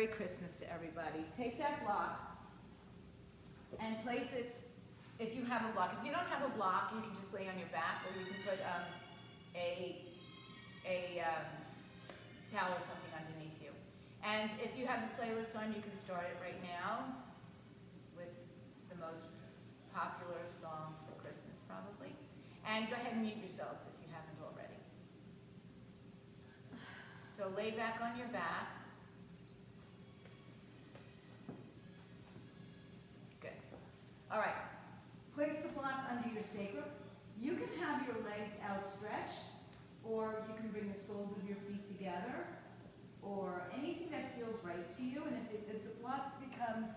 Merry Christmas to everybody. Take that block and place it, if you have a block. If you don't have a block, you can just lay on your back, or you can put a towel or something underneath you. And if you have the playlist on, you can start it right now with the most popular song for Christmas, probably. And go ahead and mute yourselves if you haven't already. So lay back on your back. Good. All right. Place the block under your sacrum. You can have your legs outstretched, or you can bring the soles of your feet together, or anything that feels right to you. And if the block becomes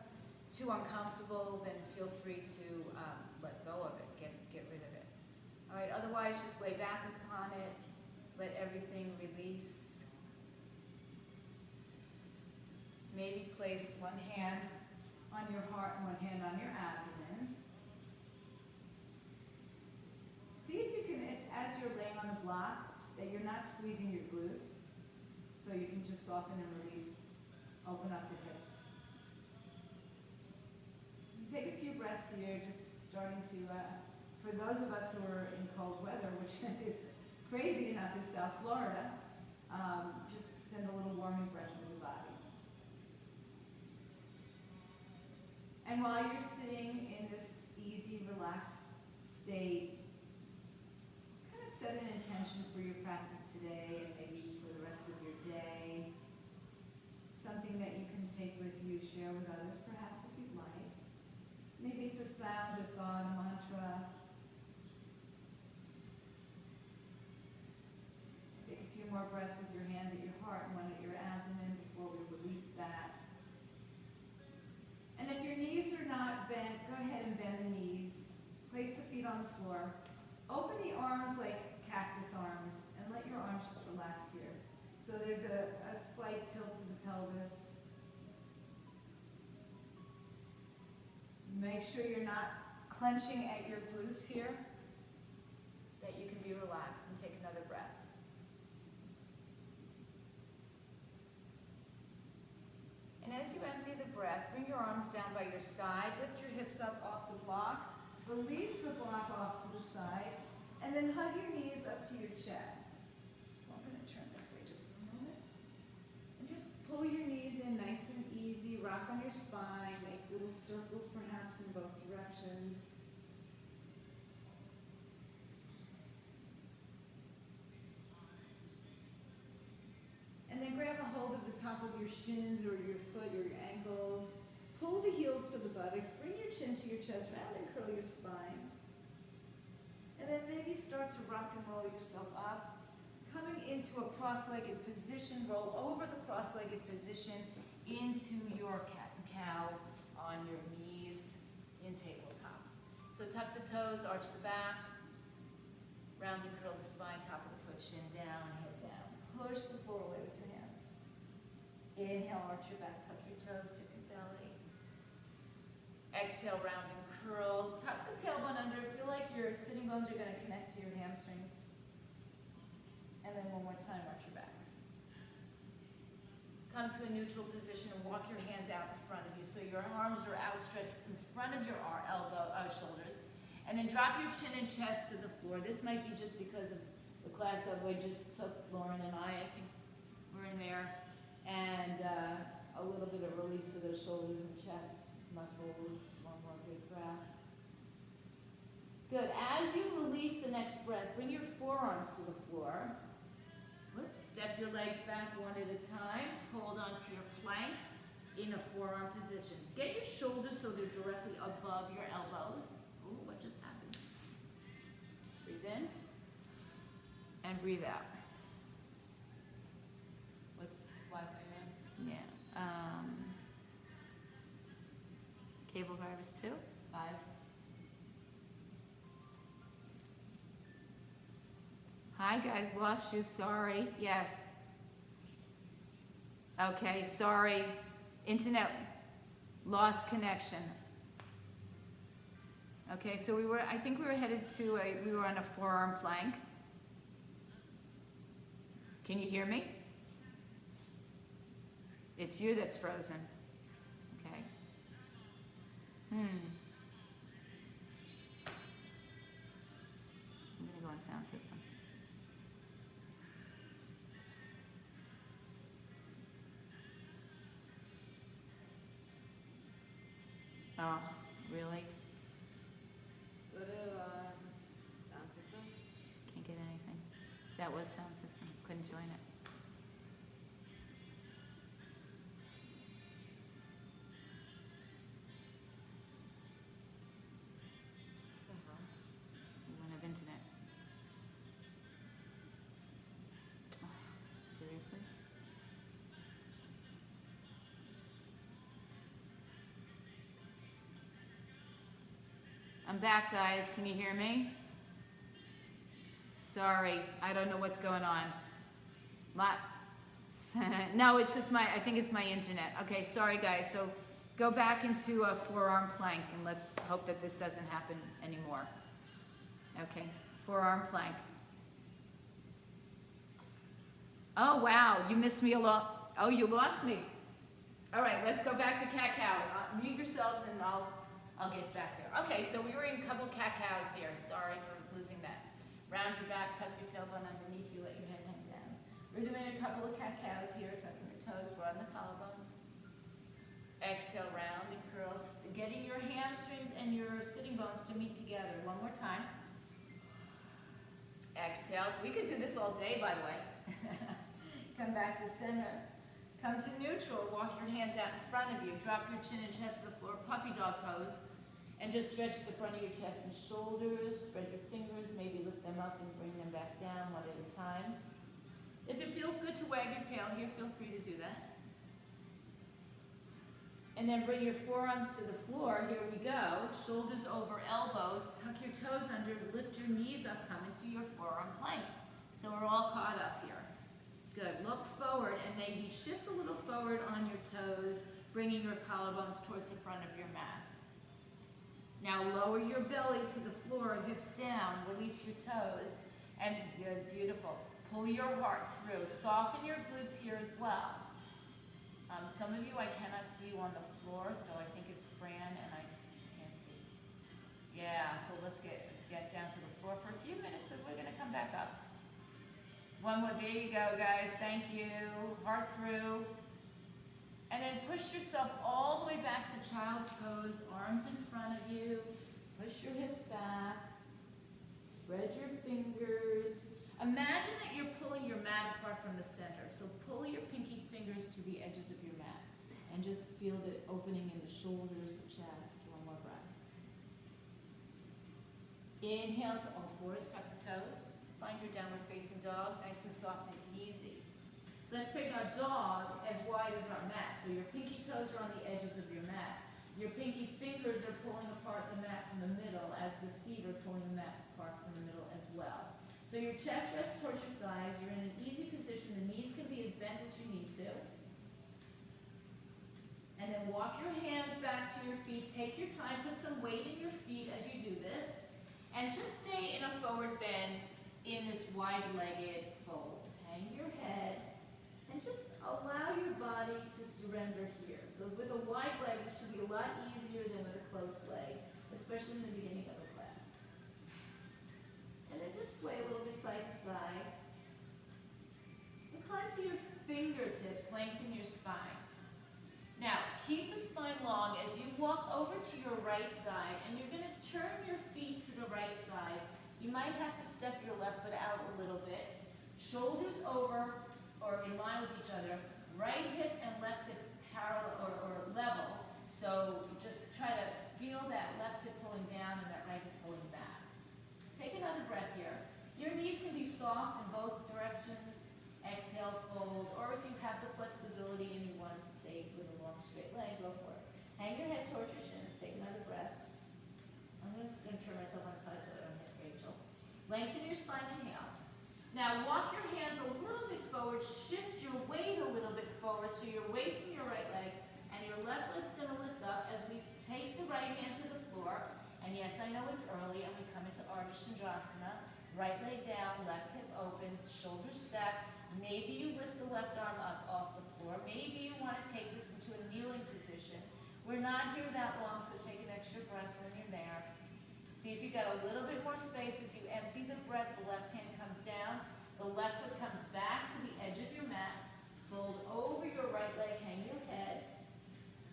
too uncomfortable, then feel free to let go of it, get rid of it. All right, otherwise just lay back upon it, let everything release. Maybe place one hand on your heart and one hand on your abdomen. See if you can, as you're laying on the block, that you're not squeezing your glutes, so you can just soften and release, open up the hips. Take a few breaths here, just starting to, for those of us who are in cold weather, which is crazy enough is South Florida, just send a little warming breath through the body. And while you're sitting in this easy, relaxed state, kind of set an intention for your practice today and maybe for the rest of your day. Something that you can take with you, share with others, perhaps if you'd like. Maybe it's a sound, a thought, a mantra. Take a few more breaths with your hand at your heart and one at your abdomen before we release that. And if your knees are not bent, go ahead and bend the knees. Place the feet on the floor. Open the arms like cactus arms and let your arms just relax here. So there's a slight tilt to the pelvis. Make sure you're not clenching at your glutes here, that you can be relaxed and take another breath. And as you empty the breath, bring your arms down by your side, lift your hips up off the block, release the block off to the side, and then hug your knees up to your chest. So I'm going to turn this way just for a moment. And just pull your knees in nice and easy, rock on your spine, make little circles perhaps in both directions. And then grab a hold of the top of your shins or your foot or your ankles. Pull the heels to the buttocks, bring your chin to your chest, round and curl your spine. And then maybe start to rock and roll yourself up. Coming into a cross-legged position, roll over the cross-legged position into your cat and cow on your knees in tabletop. So tuck the toes, arch the back, round and curl the spine, top of the foot, shin down, head down. Push the floor away with your hands. Inhale, arch your back, tuck your toes, tip your belly. Exhale, round and curl. Tuck the tailbone under. Feel like your sitting bones are going to connect to your hamstrings. And then one more time, arch your back. Come to a neutral position and walk your hands out in front of you so your arms are outstretched in front of your shoulders. And then drop your chin and chest to the floor. This might be just because of the class that we just took, Lauren and I think we're in there. And a little bit of release for those shoulders and chest muscles. One more big breath. Good. As you release the next breath, bring your forearms to the floor. Whoops. Step your legs back one at a time. Hold onto your plank in a forearm position. Get your shoulders so they're directly above your elbows. Ooh, what just happened? Breathe in and breathe out. With Wi-Fi on? Yeah. Cable virus 2? 5. Hi guys, lost you, sorry. Yes. Okay, sorry. Internet lost connection. Okay, so I think we were headed to we were on a forearm plank. Can you hear me? It's you that's frozen. Okay. I'm gonna go on sound system. Oh, really? Go to sound system. Can't get anything. That was sound system. Couldn't join it. What the hell? We won't have internet. Oh, seriously? I'm back, guys. Can you hear me? Sorry, I don't know what's going on. No, it's just I think it's my internet. Okay, sorry guys. So go back into a forearm plank and let's hope that this doesn't happen anymore. Okay, forearm plank. Oh wow, you missed me a lot. Oh, you lost me. All right, let's go back to cat-cow. Mute yourselves and I'll get back there. Okay, so we were in a couple cat-cows here. Sorry for losing that. Round your back, tuck your tailbone underneath you, let your head hang down. We're doing a couple of cat-cows here, tucking your toes, broaden the collarbones. Exhale, round and curls, getting your hamstrings and your sitting bones to meet together. One more time. Exhale. We could do this all day, by the way. Come back to center. Come to neutral. Walk your hands out in front of you. Drop your chin and chest to the floor. Puppy dog pose. And just stretch the front of your chest and shoulders. Spread your fingers. Maybe lift them up and bring them back down one at a time. If it feels good to wag your tail here, feel free to do that. And then bring your forearms to the floor. Here we go. Shoulders over elbows. Tuck your toes under. Lift your knees up. Come into your forearm plank. So we're all caught up here. Good. Look forward and maybe shift a little forward on your toes, bringing your collarbones towards the front of your mat. Now lower your belly to the floor, hips down, release your toes, and good, beautiful. Pull your heart through. Soften your glutes here as well. Some of you, I cannot see you on the floor, so I think it's Fran and I can't see. Yeah, so let's get down to the floor for a few minutes because we're gonna come back up. One more, there you go guys, thank you. Heart through. And then push yourself all the way back to child's pose, arms in front of you. Push your hips back. Spread your fingers. Imagine that you're pulling your mat apart from the center. So pull your pinky fingers to the edges of your mat. And just feel the opening in the shoulders, the chest. One more breath. Inhale to all fours, tuck the toes. Find your downward facing dog, nice and soft and easy. Let's pick our dog as wide as our mat. So your pinky toes are on the edges of your mat. Your pinky fingers are pulling apart the mat from the middle as the feet are pulling the mat apart from the middle as well. So your chest rests towards your thighs. You're in an easy position. The knees can be as bent as you need to. And then walk your hands back to your feet. Take your time. Put some weight in your feet as you do this. And just stay in a forward bend in this wide-legged fold. Hang your head. And just allow your body to surrender here. So with a wide leg, it should be a lot easier than with a close leg, especially in the beginning of a class. And then just sway a little bit side to side. And climb to your fingertips, lengthen your spine. Now, keep the spine long as you walk over to your right side, and you're going to turn your feet to the right side. You might have to step your left foot out a little bit. Shoulders over, or in line with each other, right hip and left hip parallel or level. So just try to feel that left hip pulling down and that right hip pulling back. Take another breath here. Your knees can be soft in both directions. Exhale, fold, or if you have the flexibility and you want to stay with a long straight leg, go for it. Hang your head towards your shins. Take another breath. I'm just going to turn myself on the side so I don't hit Rachel. Lengthen your spine, inhale. Now walk your hands a little bit forward, shift your weight a little bit forward so your weight's in your right leg and your left leg's going to lift up as we take the right hand to the floor. And yes, I know it's early and we come into Ardha Chandrasana. Right leg down, left hip opens, shoulders stacked. Maybe you lift the left arm up off the floor. Maybe you want to We're not here that long, so take an extra breath when you're there. See if you got a little bit more space. As you empty the breath, the left hand comes down, the left foot comes back to the edge of your mat. Fold over your right leg, hang your head.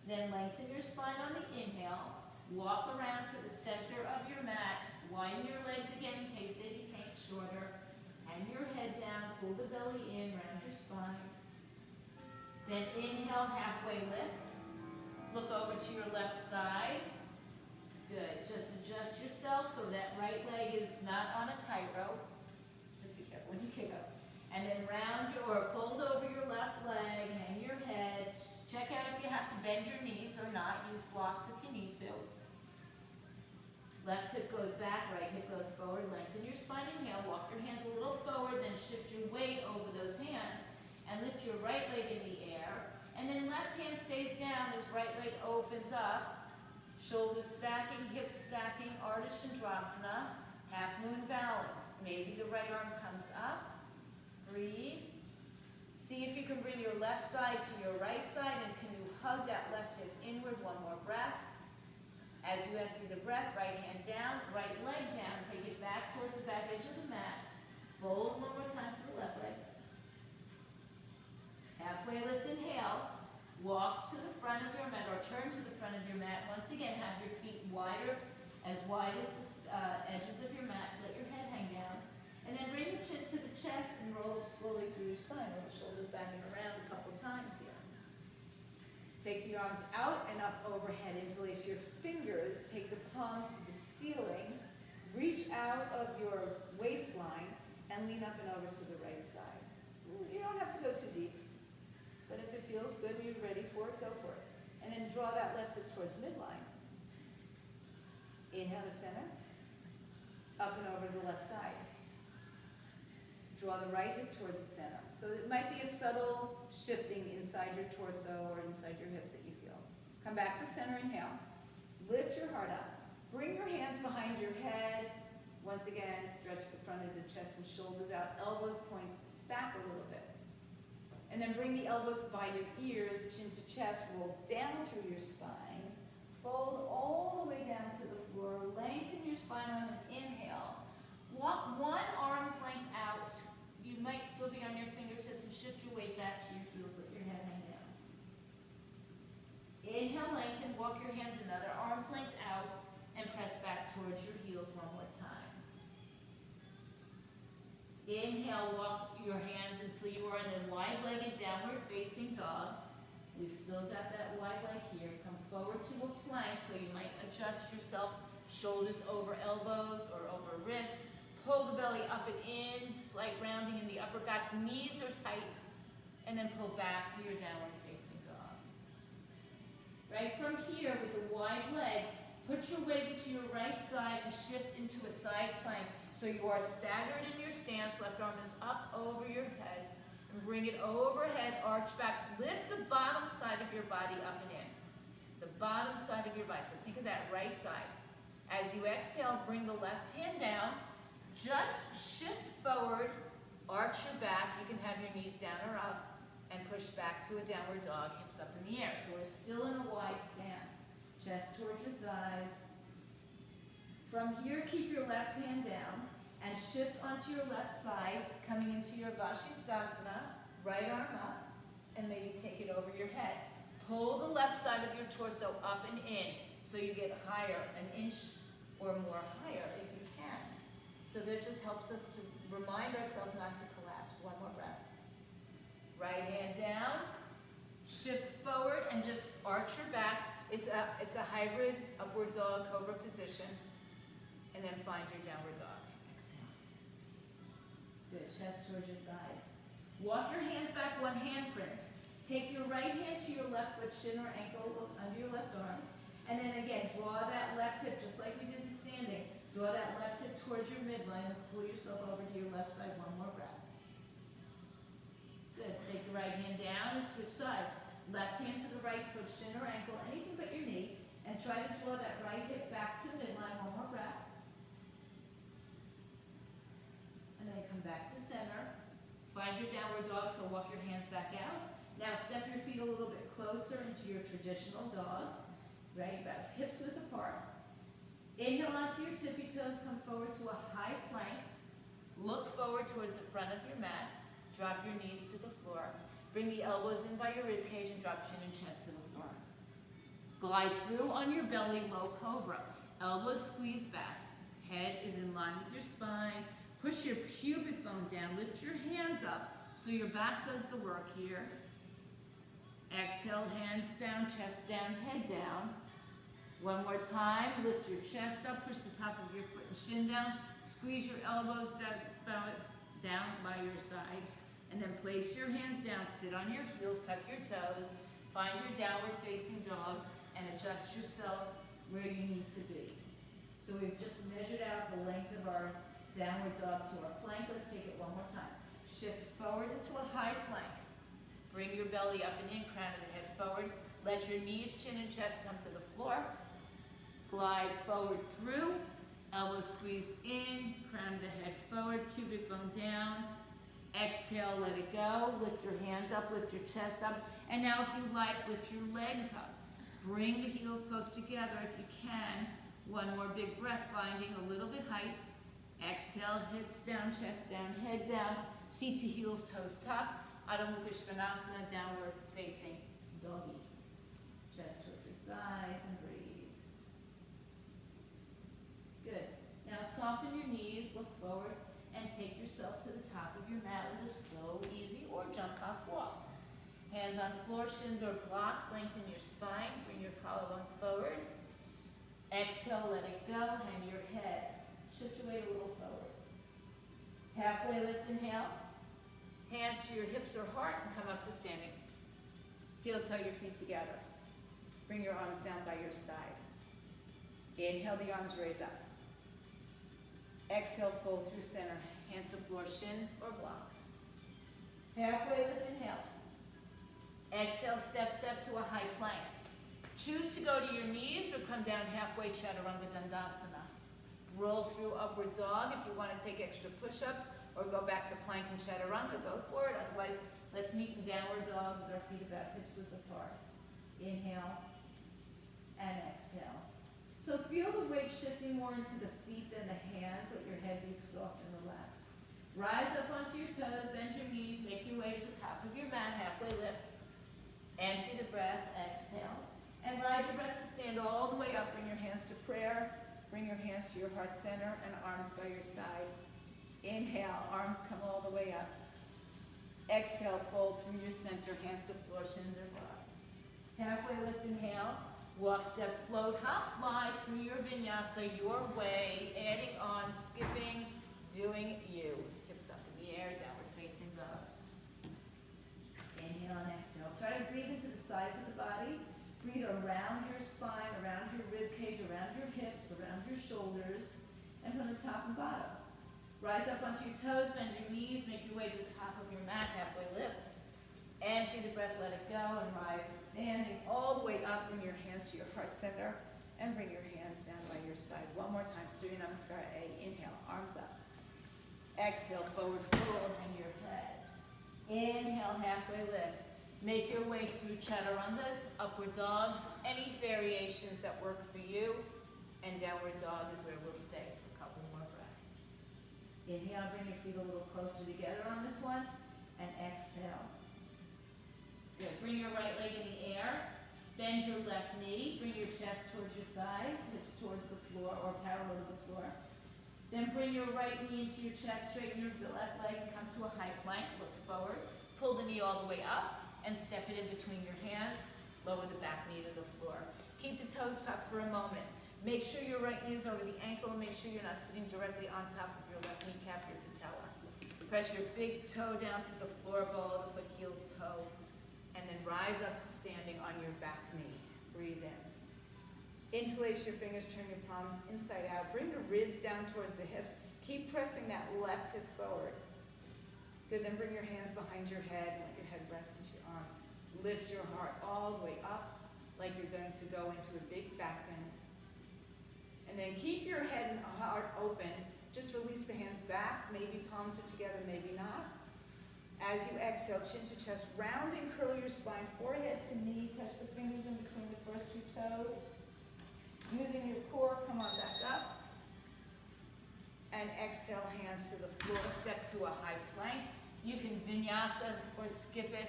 Then lengthen your spine on the inhale. Walk around to the center of your mat. Widen your legs again in case they became shorter. Hang your head down, pull the belly in, round your spine. Then inhale, halfway lift. Look over to your left side. Good. Just adjust yourself so that right leg is not on a tightrope. Just be careful when you kick up. And then round your, or fold over your left leg, hang your head. Check out if you have to bend your knees or not. Use blocks if you need to. Left hip goes back, right hip goes forward. Lengthen your spine, inhale. Walk your hands a little forward, then shift your weight over those hands. And lift your right leg in the air. And then left hand stays down as right leg opens up. Shoulders stacking, hips stacking, Ardha Chandrasana, half moon balance. Maybe the right arm comes up. Breathe. See if you can bring your left side to your right side, and can you hug that left hip inward? One more breath. As you empty the breath, right hand down, right leg down. Take it back towards the back edge of the mat. Fold one more time to the left leg. Halfway lift, inhale. Walk to the front of your mat, or turn to the front of your mat. Once again, have your feet wider, as wide as the edges of your mat. Let your head hang down. And then bring the chin to the chest and roll up slowly through your spine, with the shoulders bending around a couple times here. Take the arms out and up overhead. Interlace your fingers. Take the palms to the ceiling. Reach out of your waistline and lean up and over to the right side. You don't have to go too deep. But if it feels good and you're ready for it, go for it. And then draw that left hip towards midline. Inhale to center. Up and over to the left side. Draw the right hip towards the center. So it might be a subtle shifting inside your torso or inside your hips that you feel. Come back to center, inhale. Lift your heart up. Bring your hands behind your head. Once again, stretch the front of the chest and shoulders out. Elbows point back a little bit. And then bring the elbows by your ears, chin to chest, roll down through your spine. Fold all the way down to the floor. Lengthen your spine on an inhale. Walk one arm's length out. You might still be on your fingertips, and shift your weight back to your heels. Let your head hang down. Inhale, lengthen. Walk your hands another arm's length out and press back towards your heels one more time. Inhale, walk your hands until you are in a wide-legged downward facing dog. We've still got that wide leg here. Come forward to a plank, so you might adjust yourself, shoulders over elbows or over wrists. Pull the belly up and in, slight rounding in the upper back. Knees are tight, and then pull back to your downward facing dog. Right from here, with the wide leg, put your weight to your right side and shift into a side plank. So you are staggered in your stance. Left arm is up over your head. And bring it overhead, arch back. Lift the bottom side of your body up and in. The bottom side of your body. So think of that right side. As you exhale, bring the left hand down. Just shift forward, arch your back. You can have your knees down or up. And push back to a downward dog, hips up in the air. So we're still in a wide stance. Chest towards your thighs. From here, keep your left hand down and shift onto your left side, coming into your Vashisthasana, right arm up, and maybe take it over your head. Pull the left side of your torso up and in, so you get higher, an inch or more higher if you can. So that just helps us to remind ourselves not to collapse. One more breath. Right hand down, shift forward, and just arch your back. It's a hybrid upward dog cobra position. And then find your downward dog. Exhale. Good. Chest towards your thighs. Walk your hands back, one hand print. Take your right hand to your left foot, shin or ankle, look under your left arm. And then again, draw that left hip, just like we did in standing. Draw that left hip towards your midline and pull yourself over to your left side. One more breath. Good. Take the right hand down and switch sides. Left hand to the right foot, shin or ankle, anything but your knee. And try to draw that right hip back to midline. One more breath. And then come back to center. Find your downward dog, so walk your hands back out. Now step your feet a little bit closer into your traditional dog. right? About hips width apart. Inhale onto your tippy toes, come forward to a high plank. Look forward towards the front of your mat. Drop your knees to the floor. Bring the elbows in by your rib cage and drop chin and chest to the floor. Glide through on your belly, low cobra. Elbows squeeze back. Head is in line with your spine. Push your pubic bone down. Lift your hands up so your back does the work here. Exhale, hands down, chest down, head down. One more time, lift your chest up, push the top of your foot and shin down. Squeeze your elbows down by your side. And then place your hands down, sit on your heels, tuck your toes. Find your downward facing dog and adjust yourself where you need to be. So we've just measured out the length of our downward dog to our plank. Let's take it one more time. Shift forward into a high plank. Bring your belly up and in, crown of the head forward. Let your knees, chin, and chest come to the floor. Glide forward through. Elbows squeeze in, crown of the head forward, pubic bone down. Exhale, let it go. Lift your hands up, lift your chest up. And now if you like, lift your legs up. Bring the heels close together if you can. One more big breath, finding a little bit height. Exhale, hips down, chest down, head down. Seat to heels, toes tucked. Adho Mukha Svanasana, downward facing doggy. Chest towards your thighs and breathe. Good. Now soften your knees, look forward, and take yourself to the top of your mat with a slow, easy, or jump hop walk. Hands on floor, shins or blocks, lengthen your spine, bring your collarbones forward. Exhale, let it go, hang your head. Shift your weight a little forward. Halfway lift, inhale. Hands to your hips or heart and come up to standing. Heel toe your feet together. Bring your arms down by your side. Inhale, the arms raise up. Exhale, fold through center. Hands to floor, shins or blocks. Halfway lift, inhale. Exhale, step to a high plank. Choose to go to your knees or come down halfway, Chaturanga Dandasana. Roll through upward dog if you want to take extra push-ups, or go back to plank and chaturanga, go for it. Otherwise, let's meet in downward dog with our feet about hips width apart. Inhale and exhale. So feel the weight shifting more into the feet than the hands. Let your head be soft and relaxed. Rise up onto your toes, bend your knees, make your way to the top of your mat, halfway lift. Empty the breath, exhale. And ride your breath to stand all the way up. Bring your hands to prayer. Bring your hands to your heart center and arms by your side. Inhale, arms come all the way up. Exhale, fold through your center, hands to floor, shins or blocks. Halfway lift, inhale. Walk, step, float, hop, fly through your vinyasa your way, adding on, skipping, doing you. Hips up in the air, downward facing dog. Inhale and exhale. Try to breathe into the sides of the body. Breathe around your spine, around your rib cage, around your hips, around your shoulders, and from the top and bottom. Rise up onto your toes, bend your knees, make your way to the top of your mat, halfway lift. Empty the breath, let it go, and rise standing all the way up. Bring your hands to your heart center, and bring your hands down by your side. One more time, Surya Namaskara A. Inhale, arms up. Exhale, forward fold, hang your head. Inhale, halfway lift. Make your way through chaturangas, upward dogs, any variations that work for you, and downward dog is where we'll stay for a couple more breaths. Inhale, bring your feet a little closer together on this one, and exhale. Good. Bring your right leg in the air, bend your left knee, bring your chest towards your thighs, hips towards the floor or parallel to the floor. Then bring your right knee into your chest, straighten your left leg and come to a high plank, look forward, pull the knee all the way up, and step it in between your hands, lower the back knee to the floor. Keep the toes tucked for a moment. Make sure your right knee is over the ankle and make sure you're not sitting directly on top of your left kneecap, your patella. Press your big toe down to the floor, ball of the foot, heel toe, and then rise up to standing on your back knee. Breathe in. Interlace your fingers, turn your palms inside out. Bring the ribs down towards the hips. Keep pressing that left hip forward. Good, then bring your hands behind your head and let your head rest into your arms. Lift your heart all the way up like you're going to go into a big back bend. And then keep your head and heart open. Just release the hands back. Maybe palms are together, maybe not. As you exhale, chin to chest, round and curl your spine, forehead to knee. Touch the fingers in between the first two toes. hands to the floor, step to a high plank. You can vinyasa or skip it,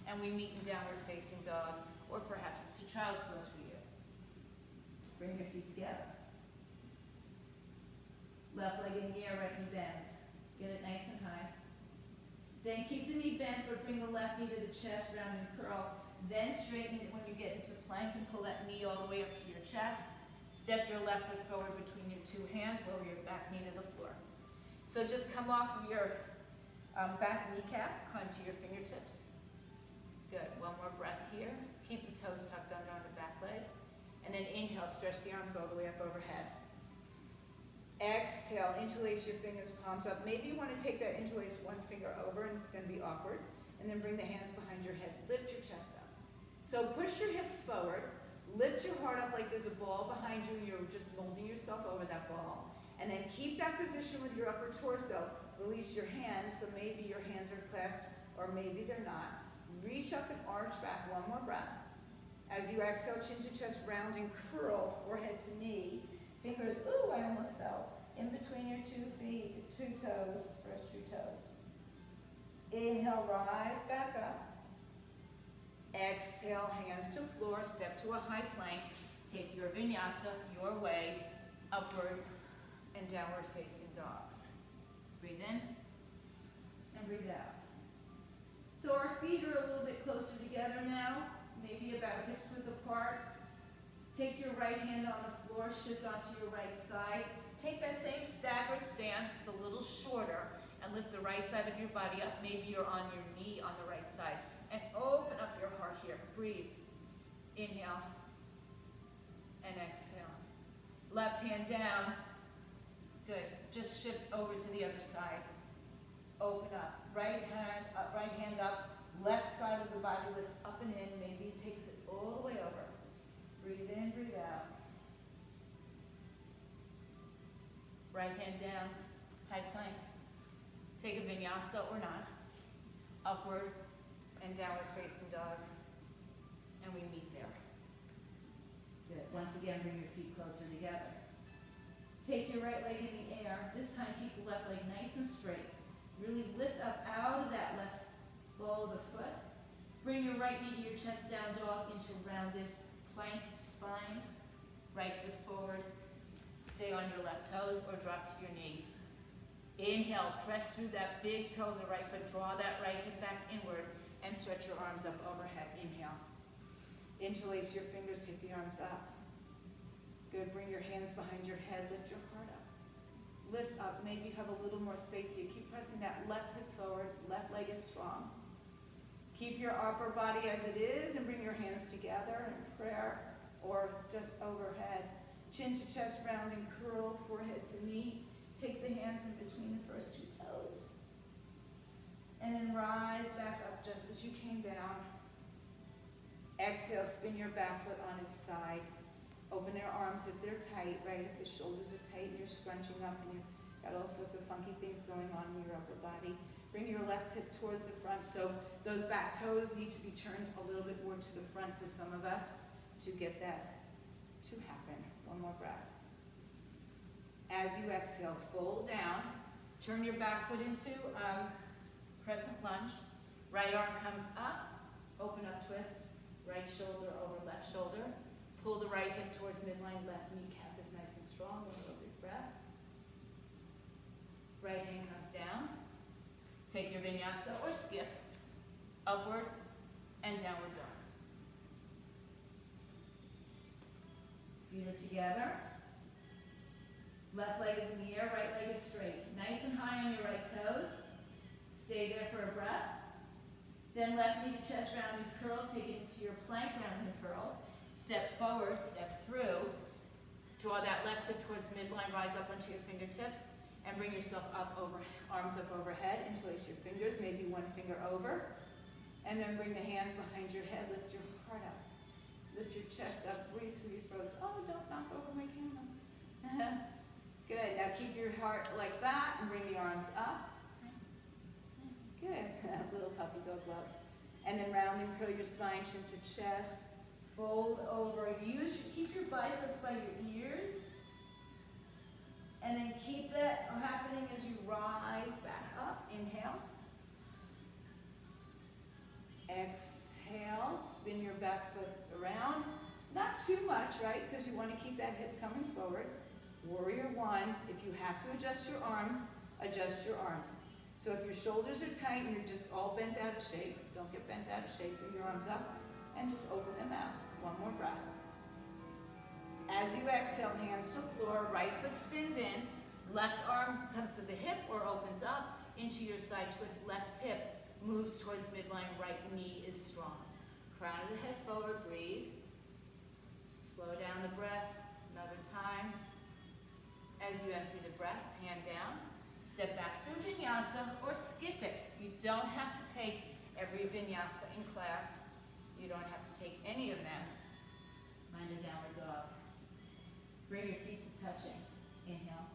and we meet in downward facing dog, or perhaps it's a child's pose for you. Bring your feet together. Left leg in the air, right knee bends. Get it nice and high. Then keep the knee bent, but bring the left knee to the chest, round and curl. Then straighten it when you get into plank and pull that knee all the way up to your chest. Step your left foot forward between your two hands, lower your back knee to the floor. So just come off of your back kneecap, climb to your fingertips. Good, one more breath here. Keep the toes tucked under on the back leg. And then inhale, stretch the arms all the way up overhead. Exhale, interlace your fingers, palms up. Maybe you want to take that interlace one finger over, and it's going to be awkward. And then bring the hands behind your head. Lift your chest up. So push your hips forward. Lift your heart up like there's a ball behind you. You're just molding yourself over that ball. And then keep that position with your upper torso. Release your hands, so maybe your hands are clasped, or maybe they're not. Reach up and arch back. One more breath. As you exhale, chin to chest, round and curl, forehead to knee. Fingers, ooh, I almost fell. In between your 2 feet, 2 toes, first 2 toes. Inhale, rise back up. Exhale, hands to floor, step to a high plank. Take your vinyasa your way, upward and downward facing dogs. Breathe in and breathe out. So our feet are a little bit closer together now, maybe about hips width apart. Take your right hand on the floor, shift onto your right side. Take that same staggered stance, it's a little shorter, and lift the right side of your body up. Maybe you're on your knee on the right side. And open up your heart here. Breathe. Inhale and exhale. Left hand down. Good. Just shift over to the other side. Open up. Right hand up. Left side of the body lifts up and in. Maybe it takes it all the way over. Breathe in, breathe out. Right hand down. High plank. Take a vinyasa or not. Upward and downward facing dogs. And we meet there. Good. Once again, bring your feet closer together. Take your right leg in the air. This time keep the left leg nice and straight. Really lift up out of that left ball of the foot. Bring your right knee to your chest, down dog into rounded plank spine. Right foot forward. Stay on your left toes or drop to your knee. Inhale, press through that big toe of the right foot. Draw that right hip back inward and stretch your arms up overhead. Inhale. Interlace your fingers, take the arms up. Good, bring your hands behind your head, lift your heart up. Lift up, maybe you have a little more space here. Keep pressing that left hip forward, left leg is strong. Keep your upper body as it is and bring your hands together in prayer or just overhead. Chin to chest, round and curl, forehead to knee. Take the hands in between the first 2 toes. And then rise back up just as you came down. Exhale, spin your back foot on its side. Open your arms if they're tight, right? If the shoulders are tight and you're scrunching up and you've got all sorts of funky things going on in your upper body. Bring your left hip towards the front. So those back toes need to be turned a little bit more to the front for some of us to get that to happen. One more breath. As you exhale, fold down. Turn your back foot into crescent lunge. Right arm comes up. Open up, twist. Right shoulder over left shoulder. Pull the right hip towards midline. Left kneecap is nice and strong. One little big breath. Right hand comes down. Take your vinyasa or skip. Upward and downward dogs. Feet are together. Left leg is in the air, right leg is straight. Nice and high on your right toes. Stay there for a breath. Then left knee to chest, round and curl. Take it into your plank, round and curl. Step forward, step through. Draw that left hip towards midline, rise up onto your fingertips, and bring yourself up over, arms up overhead. Interlace your fingers, maybe one finger over. And then bring the hands behind your head, lift your heart up. Lift your chest up, breathe through your throat. Oh, don't knock over my camera. Good, now keep your heart like that and bring the arms up. Good, little puppy dog love. And then round and curl your spine, chin to chest. Fold over, keep your biceps by your ears. And then keep that happening as you rise back up. Inhale. Exhale, spin your back foot around. Not too much, right? Because you want to keep that hip coming forward. Warrior one. If you have to adjust your arms, adjust your arms. So if your shoulders are tight and you're just all bent out of shape, don't get bent out of shape. Bring your arms up and just open them out. One more breath. As you exhale, hands to floor, right foot spins in, left arm comes to the hip or opens up into your side twist. Left hip moves towards midline, right knee is strong. Crown of the head forward, breathe. Slow down the breath, another time. As you empty the breath, hand down. Step back through vinyasa or skip it. You don't have to take every vinyasa in class. You don't have to take any of them. Find a downward dog. Bring your feet to touching. Inhale.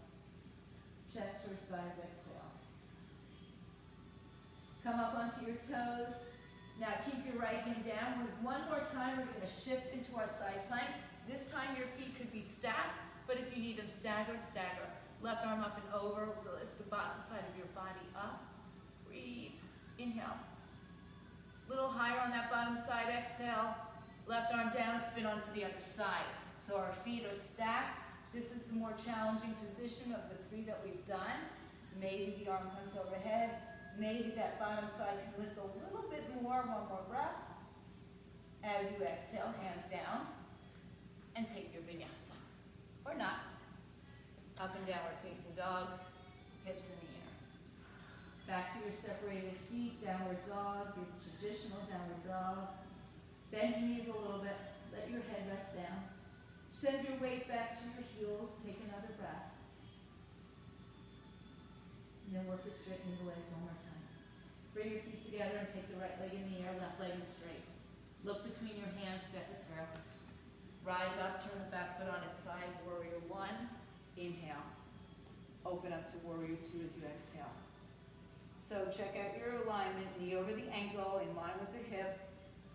Chest towards thighs, exhale. Come up onto your toes. Now keep your right hand down. One more time, we're going to shift into our side plank. This time your feet could be stacked, but if you need them staggered, stagger. Left arm up and over. Lift the bottom side of your body up. Breathe. Inhale. Little higher on that bottom side. Exhale. Left arm down, spin onto the other side. So our feet are stacked. This is the more challenging position of the three that we've done. Maybe the arm comes overhead. Maybe that bottom side can lift a little bit more. One more breath. As you exhale, hands down. And take your vinyasa. Or not. Up and downward facing dogs. Hips in the air. Back to your separated feet. Downward dog. Your traditional downward dog. Bend your knees a little bit. Let your head rest down. Send your weight back to your heels. Take another breath. And then work with straightening the legs one more time. Bring your feet together and take the right leg in the air. Left leg is straight. Look between your hands. Step it through. Rise up. Turn the back foot on its side. Warrior one. Inhale. Open up to warrior two as you exhale. So check out your alignment. Knee over the ankle, in line with the hip.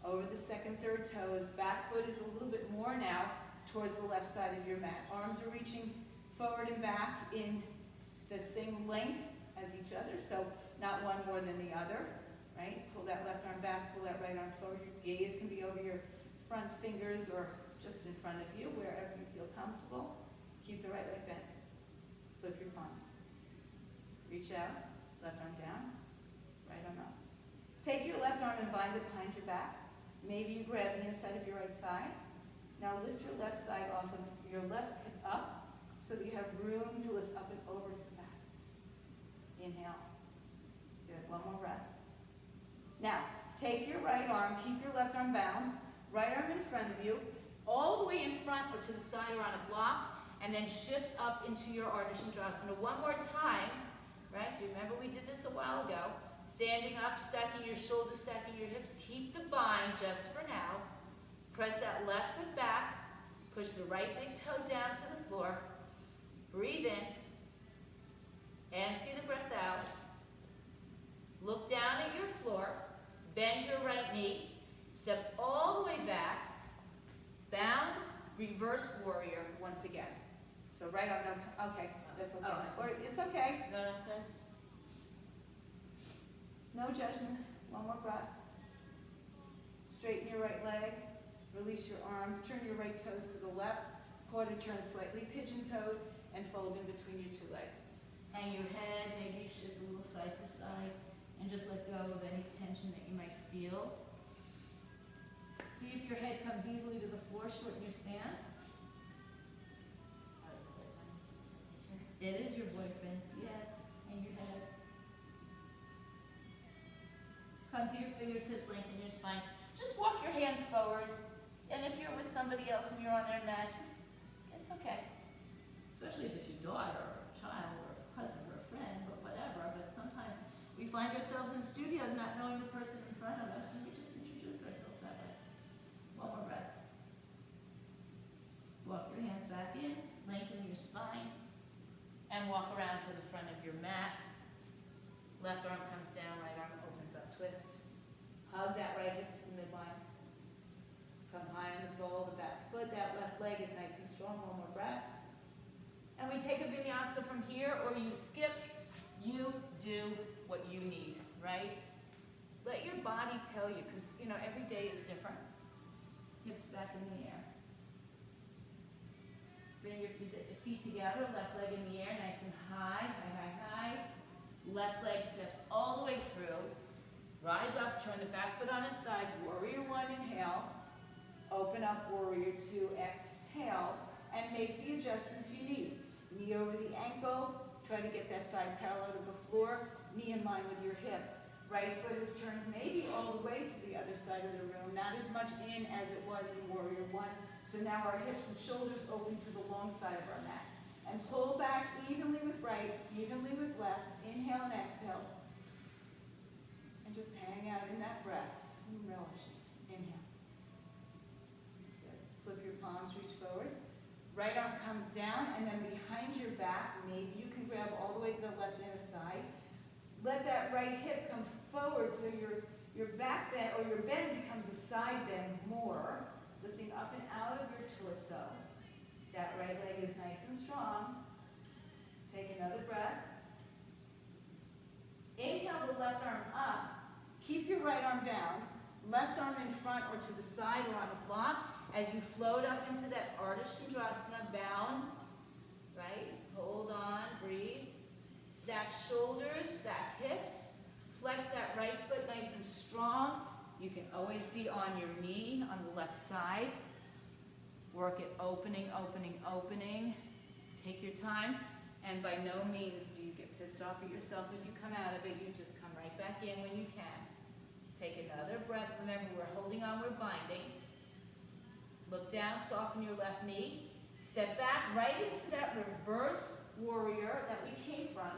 Over the second, third toes. Back foot is a little bit more now towards the left side of your mat. Arms are reaching forward and back in the same length as each other, so not one more than the other, right? Pull that left arm back, pull that right arm forward. Your gaze can be over your front fingers or just in front of you, wherever you feel comfortable. Keep the right leg bent. Flip your palms. Reach out, left arm down, right arm up. Take your left arm and bind it behind your back. Maybe you grab the inside of your right thigh. Now lift your left side off of your left hip up so that you have room to lift up and over to the back. Inhale. Good. One more breath. Now, take your right arm, keep your left arm bound, right arm in front of you, all the way in front or to the side or on a block, and then shift up into your Ardha Chandrasana. One more time, right? Do you remember we did this a while ago? Standing up, stacking your shoulders, stacking your hips. Keep the bind just for now. Press that left foot back. Push the right big toe down to the floor. Breathe in. Empty the breath out. Look down at your floor. Bend your right knee. Step all the way back. Bound, reverse warrior once again. So right arm, no, okay, that's okay. Oh, Or it's okay. No, sorry. No judgments. One more breath. Straighten your right leg. Release your arms. Turn your right toes to the left. Quarter turn slightly pigeon-toed and fold in between your two legs. Hang your head. Maybe you shift a little side to side and just let go of any tension that you might feel. See if your head comes easily to the floor. Shorten your stance. It is your boyfriend. Yes. Hang your head. Come to your fingertips, lengthen your spine. Just walk your hands forward. And if you're with somebody else and you're on their mat, it's okay. Especially if it's your daughter or a child or a husband or a friend or whatever. But sometimes we find ourselves in studios not knowing the person in front of us, and we just introduce ourselves that way. One more breath. Walk your hands back in, lengthen your spine, and walk around to the front of your mat. Left arm comes down, right arm opens up, twist. Hug that right hip to the midline. Come high on the ball, the back foot. That left leg is nice and strong. One more breath. And we take a vinyasa from here, or you skip. You do what you need, right? Let your body tell you, because every day is different. Hips back in the air. Bring your feet together, left leg in the air, nice and high, high, high, high. Left leg steps all the way through. Rise up, turn the back foot on its side. Warrior one, inhale. Open up, warrior two, exhale. And make the adjustments you need. Knee over the ankle. Try to get that thigh parallel to the floor. Knee in line with your hip. Right foot is turned maybe all the way to the other side of the room. Not as much in as it was in warrior one. So now our hips and shoulders open to the long side of our mat. And pull back evenly with right, evenly with left. Inhale and exhale. And just hang out in that breath. And relish it. Inhale. Good. Flip your palms, reach forward. Right arm comes down, and then behind your back, maybe you can grab all the way to the left inner thigh. Let that right hip come forward so your back bend, or your bend becomes a side bend more, lifting up and out of your torso. That right leg is nice and strong. Take another breath. Inhale the left arm up. Keep your right arm down. Left arm in front or to the side or on a block as you float up into that Ardha Chandrasana bound. Right? Hold on, breathe. Stack shoulders, stack hips. Flex that right foot nice and strong. You can always be on your knee on the left side. Work it opening, opening, opening. Take your time. And by no means do you get pissed off at yourself if you come out of it. You just come right back in when you can. Take another breath. Remember, we're holding on, we're binding. Look down, soften your left knee. Step back right into that reverse warrior that we came from.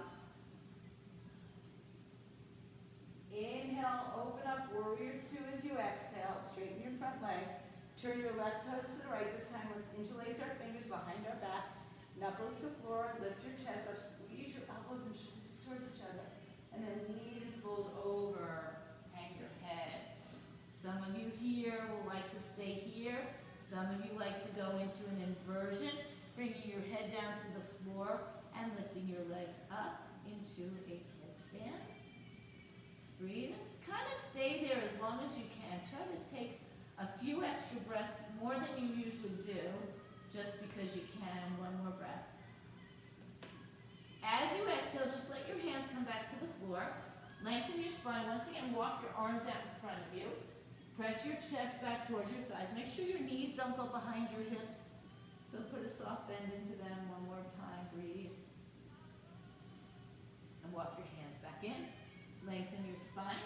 Inhale, open up, warrior two as you exhale. Straighten your front leg. Turn your left toes to the right. This time let's interlace our fingers behind our back. Knuckles to floor, lift your chest up, squeeze your elbows and shoulders towards each other. And then lean and fold over. Hang your head. Some of you here will like to stay here. Some of you like to go into an inversion, bringing your head down to the floor and lifting your legs up into a headstand. Breathe and kind of stay there as long as you can. Try to take a few extra breaths, more than you usually do, just because you can. One more breath. As you exhale, just let your hands come back to the floor. Lengthen your spine. Once again, walk your arms out in front of you. Press your chest back towards your thighs. Make sure your knees don't go behind your hips. So put a soft bend into them. One more time. Breathe. And walk your hands back in. Lengthen your spine.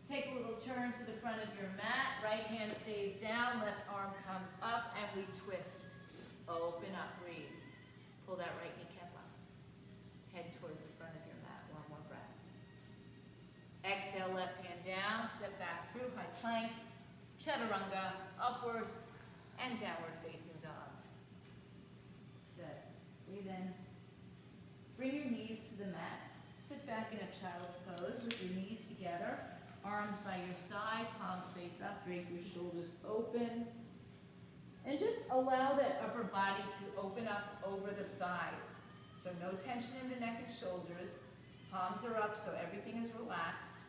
Take a little turn to the front of your mat. Right hand stays down. Left arm comes up. And we twist. Open up. Breathe. Pull that right kneecap up. Head towards the front of your mat. One more breath. Exhale, left hand down. Step back through high plank. Chaturanga. Upward and downward facing dogs. Good. Breathe in. Bring your knees to the mat. Sit back in a child's pose with your knees together. Arms by your side. Palms face up. Drape your shoulders open. And just allow that upper body to open up over the thighs. So no tension in the neck and shoulders. Palms are up so everything is relaxed.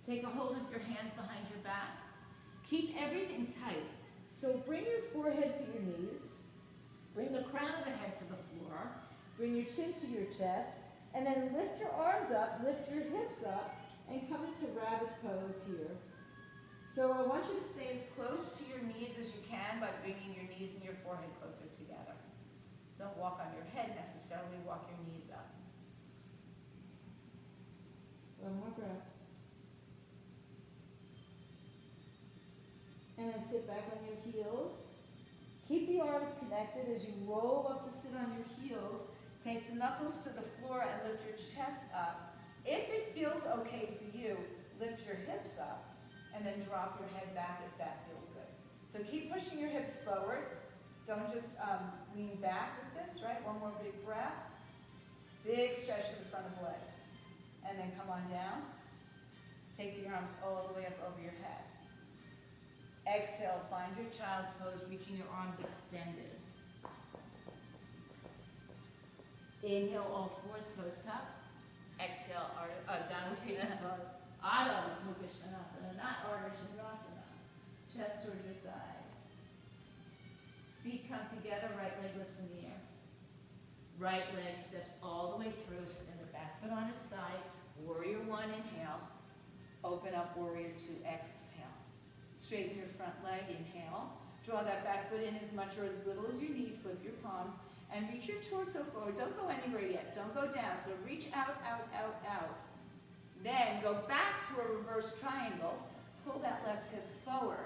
Take a hold of your hands behind your back. Keep everything tight. So bring your forehead to your knees. Bring the crown of the head to the floor. Bring your chin to your chest. And then lift your arms up, lift your hips up, and come into rabbit pose here. So I want you to stay as close to your knees as you can by bringing your knees and your forehead closer together. Don't walk on your head necessarily, walk your knees up. One more breath. And then sit back on your heels. Keep the arms connected as you roll up to sit on your heels. Take the knuckles to the floor and lift your chest up. If it feels okay for you, lift your hips up and then drop your head back if that feels good. So keep pushing your hips forward. Don't just lean back with this, right? One more big breath. Big stretch to the front of the legs. And then come on down. Take the arms all the way up over your head. Exhale, find your child's pose, reaching your arms extended. Inhale, all fours, toes tuck. Exhale, downward facing dog. Adho Mukha Svanasana, not Ardha Chandrasana. Chest towards your thighs. Feet come together, right leg lifts in the air. Right leg steps all the way through, and the back foot on its side. Warrior one, inhale. Open up, warrior two, exhale. Straighten your front leg, inhale. Draw that back foot in as much or as little as you need. Flip your palms and reach your torso forward. Don't go anywhere yet. Don't go down. So reach out, out, out, out. Then go back to a reverse triangle. Pull that left hip forward.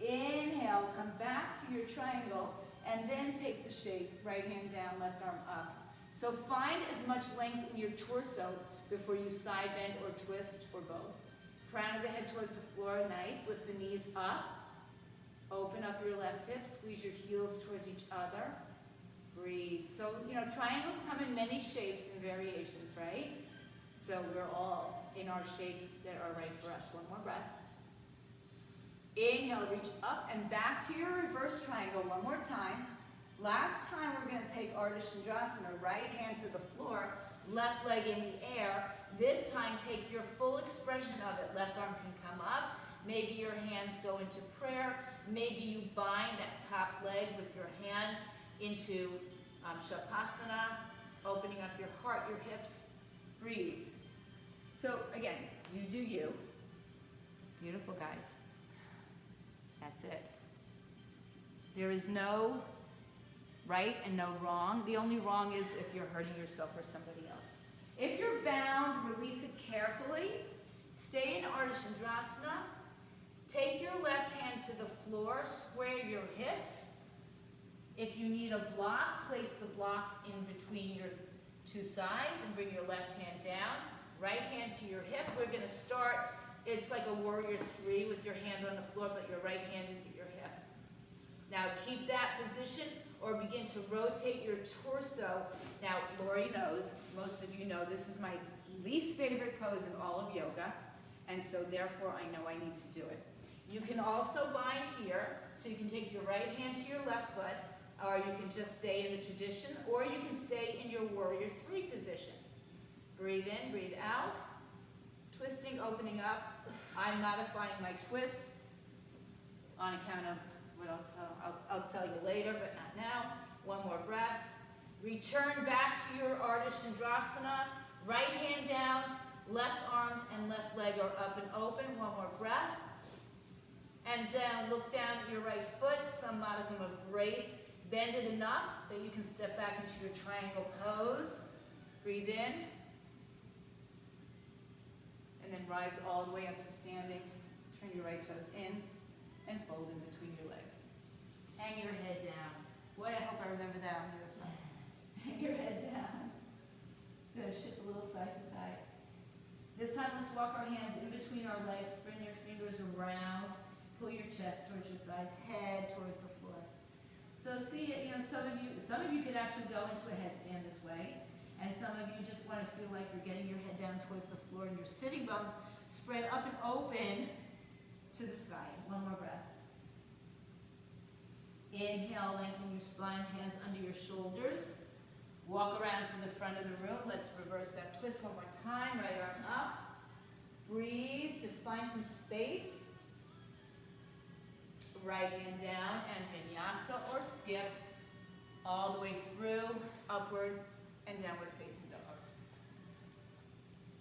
Inhale, come back to your triangle, and then take the shape. Right hand down, left arm up. So find as much length in your torso before you side bend or twist or both. Crown of the head towards the floor, nice. Lift the knees up. Open up your left hip, squeeze your heels towards each other. Breathe. So, triangles come in many shapes and variations, right? So we're all in our shapes that are right for us. One more breath. Inhale, reach up and back to your reverse triangle one more time. Last time we're going to take Ardha Chandrasana, right hand to the floor, left leg in the air. This time take your full expression of it. Left arm can come up. Maybe your hands go into prayer. Maybe you bind that top leg with your hand into Shavasana, opening up your heart, your hips. Breathe. So again, you do you. Beautiful, guys. That's it. There is no right and no wrong. The only wrong is if you're hurting yourself or somebody else. If you're bound, release it carefully. Stay in Ardha Chandrasana. Take your left hand to the floor, square your hips. If you need a block, place the block in between your two sides and bring your left hand down. Right hand to your hip. We're going to start, it's like a warrior three with your hand on the floor, but your right hand is at your hip. Now keep that position or begin to rotate your torso. Now, Lori knows, most of you know, this is my least favorite pose in all of yoga, and so therefore I know I need to do it. You can also bind here, so you can take your right hand to your left foot, or you can just stay in the tradition, or you can stay in your warrior three position. Breathe in, breathe out. Twisting, opening up. I'm modifying my twists on account of what I'll tell you later, but not now. One more breath. Return back to your Ardha Chandrasana. Right hand down, left arm and left leg are up and open. One more breath. And down, look down at your right foot, some modicum of grace. Bend it enough that you can step back into your triangle pose. Breathe in. And then rise all the way up to standing. Turn your right toes in and fold in between your legs. Hang your head down. Boy, I hope I remember that on the other side. Hang your head down. Good, shift a little side to side. This time, let's walk our hands in between our legs. Spin your fingers around. Pull your chest towards your thighs, head towards the floor. So see, some of you could actually go into a headstand this way, and some of you just want to feel like you're getting your head down towards the floor and your sitting bones spread up and open to the sky. One more breath. Inhale, lengthen your spine, hands under your shoulders. Walk around to the front of the room. Let's reverse that twist one more time. Right arm up. Breathe. Just find some space. Right hand down and vinyasa or skip all the way through, upward and downward facing dogs.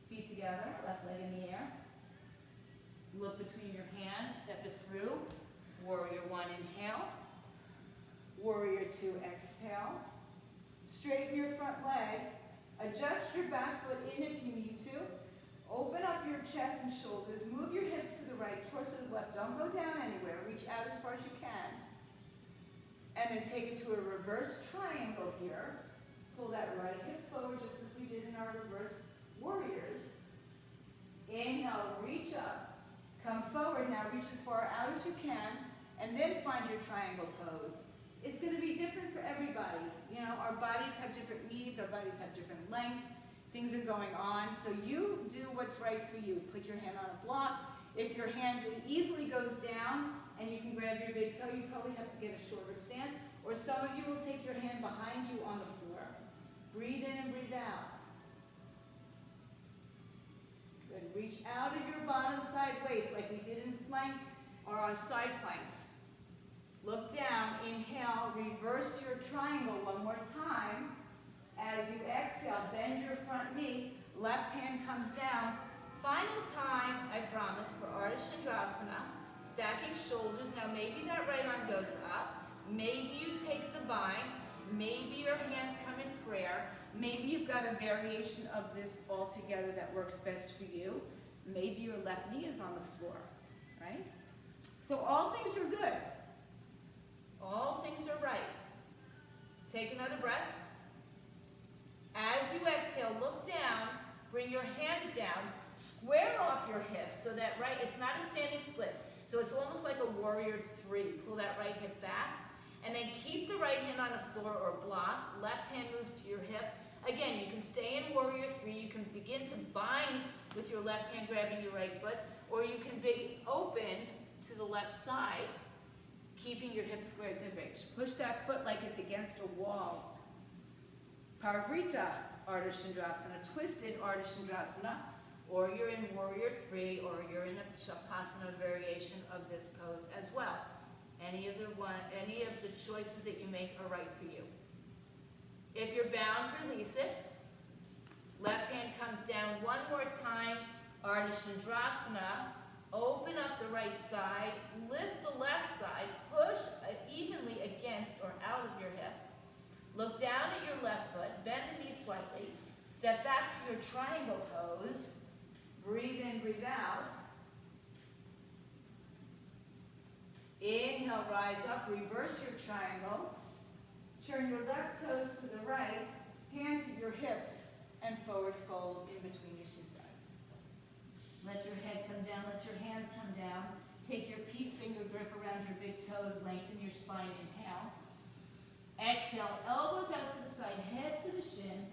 Feet together, left leg in the air. Look between your hands, step it through. Warrior one, inhale. Warrior two, exhale. Straighten your front leg. Adjust your back foot in if you need to. Open up your chest and shoulders. Move your hips to the right, torso to the left. Don't go down anywhere. Reach out as far as you can. And then take it to a reverse triangle here. Pull that right hip forward just as we did in our reverse warriors. Inhale, reach up. Come forward now. Reach as far out as you can. And then find your triangle pose. It's going to be different for everybody. Our bodies have different needs. Our bodies have different lengths. Things are going on. So you do what's right for you. Put your hand on a block. If your hand easily goes down and you can grab your big toe, you probably have to get a shorter stance. Or some of you will take your hand behind you on the floor. Breathe in and breathe out. Good. Reach out of your bottom side waist like we did in plank or on side planks. Look down, inhale, reverse your triangle one more time. As you exhale, bend your front knee, left hand comes down. Final time, I promise, for Ardha Chandrasana. Stacking shoulders. Now maybe that right arm goes up. Maybe you take the bind. Maybe your hands come in prayer. Maybe you've got a variation of this all together that works best for you. Maybe your left knee is on the floor, right? So all things are good. All things are right. Take another breath. As you exhale, look down, bring your hands down, square off your hips so that it's not a standing split. So it's almost like a warrior three. Pull that right hip back. And then keep the right hand on the floor or block. Left hand moves to your hip. Again, you can stay in warrior three. You can begin to bind with your left hand grabbing your right foot. Or you can be open to the left side, keeping your hips squared. Good, Rach. Push that foot like it's against a wall. Parivrita, Ardha Chandrasana. Twisted Ardha Chandrasana. Or you're in warrior three, or you're in a Shavasana variation of this pose as well. Any of the choices that you make are right for you. If you're bound, release it. Left hand comes down one more time. Ardha Chandrasana. Open up the right side. Lift the left side. Push evenly against or out of your hip. Look down at your left foot. Bend the knee slightly. Step back to your triangle pose. Breathe in, breathe out. Inhale, rise up, reverse your triangle. Turn your left toes to the right, hands at your hips, and forward fold in between your two sides. Let your head come down, let your hands come down. Take your peace finger grip around your big toes, lengthen your spine, inhale. Exhale, elbows out to the side, head to the shin.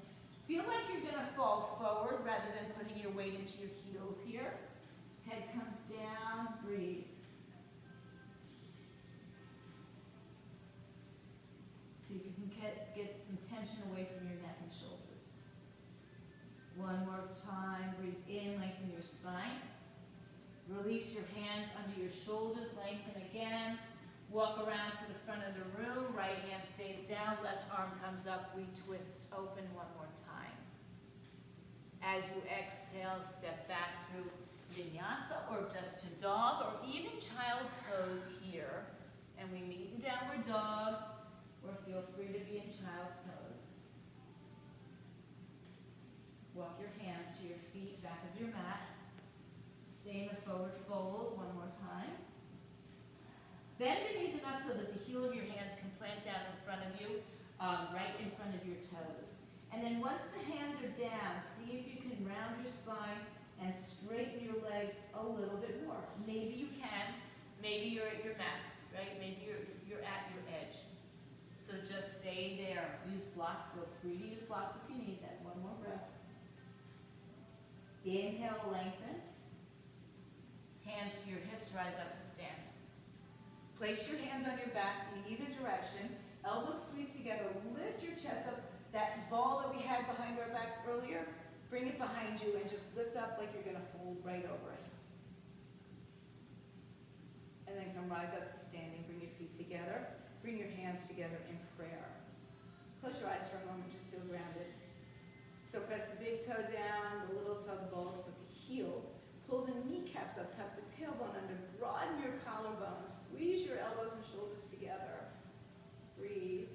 Feel like you're gonna fall forward rather than putting your weight into your heels here. Head comes down, breathe. See if you can get some tension away from your neck and shoulders. One more time, breathe in, lengthen your spine. Release your hands under your shoulders, lengthen again. Walk around to the front of the room, right hand stays down, left arm comes up, we twist open one more time. As you exhale, step back through vinyasa or just to dog or even child's pose here. And we meet in downward dog or feel free to be in child's pose. Walk your hands to your feet, back of your mat. Stay in the forward fold one more time. Bend your knees enough so that the heel of your hands can plant down in front of you, right in front of your toes. And then once the hands are down, see if you can round your spine and straighten your legs a little bit more. Maybe you can. Maybe you're at your mats, right? Maybe you're at your edge. So just stay there. Use blocks. Feel free to use blocks if you need that. One more breath. Inhale, lengthen. Hands to your hips, rise up to stand. Place your hands on your back in either direction. Elbows squeeze together. Lift your chest up. That ball that we had behind our backs earlier, bring it behind you and just lift up like you're going to fold right over it. And then come rise up to standing. Bring your feet together. Bring your hands together in prayer. Close your eyes for a moment. Just feel grounded. So press the big toe down, the little toe, the ball with the heel. Pull the kneecaps up, tuck the tailbone under, broaden your collarbone, squeeze your elbows and shoulders together. Breathe.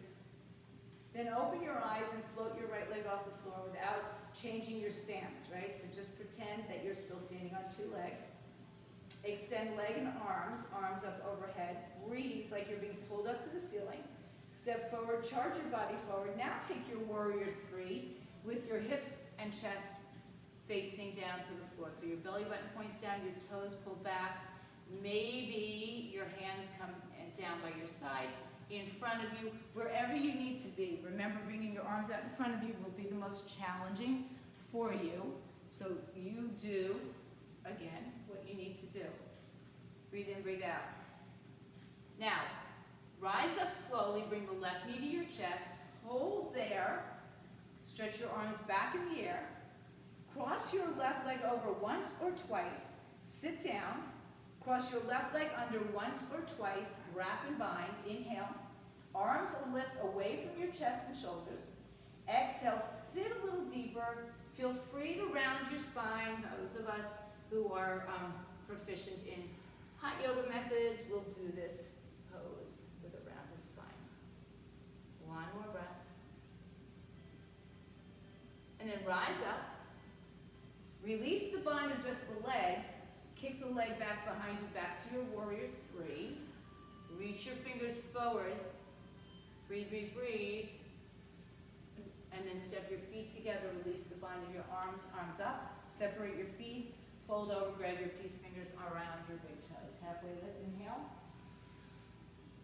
Then open your eyes and float your right leg off the floor without changing your stance, right? So just pretend that you're still standing on two legs. Extend leg and arms up overhead. Breathe like you're being pulled up to the ceiling. Step forward, charge your body forward. Now take your warrior three with your hips and chest facing down to the floor. So your belly button points down, your toes pull back. Maybe your hands come down by your side, in front of you, wherever you need to be. Remember, bringing your arms out in front of you will be the most challenging for you. So you do, again, what you need to do. Breathe in, breathe out. Now, rise up slowly, bring the left knee to your chest, hold there, stretch your arms back in the air, cross your left leg over once or twice, sit down, cross your left leg under once or twice, wrap and bind, inhale, arms lift away from your chest and shoulders, exhale, sit a little deeper, feel free to round your spine. Those of us who are proficient in hot yoga methods will do this pose with a rounded spine. One more breath. And then rise up. Release the bind of just the legs. Kick the leg back behind you, back to your warrior three. Reach your fingers forward. Breathe, breathe, breathe. And then step your feet together. Release the bind of your arms, arms up. Separate your feet. Fold over, grab your peace fingers around your big toes. Halfway lift, inhale.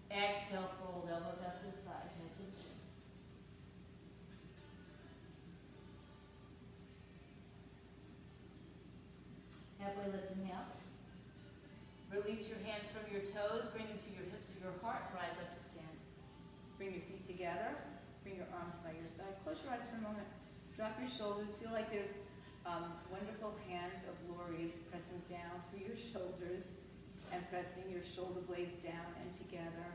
Exhale, fold, elbows out to the side, head to the shins. Halfway lift, inhale. Release your hands from your toes, bring them to your hips or your heart, rise up to stand. Bring your feet together, bring your arms by your side. Close your eyes for a moment. Drop your shoulders, feel like there's wonderful hands of lorries pressing down through your shoulders and pressing your shoulder blades down and together.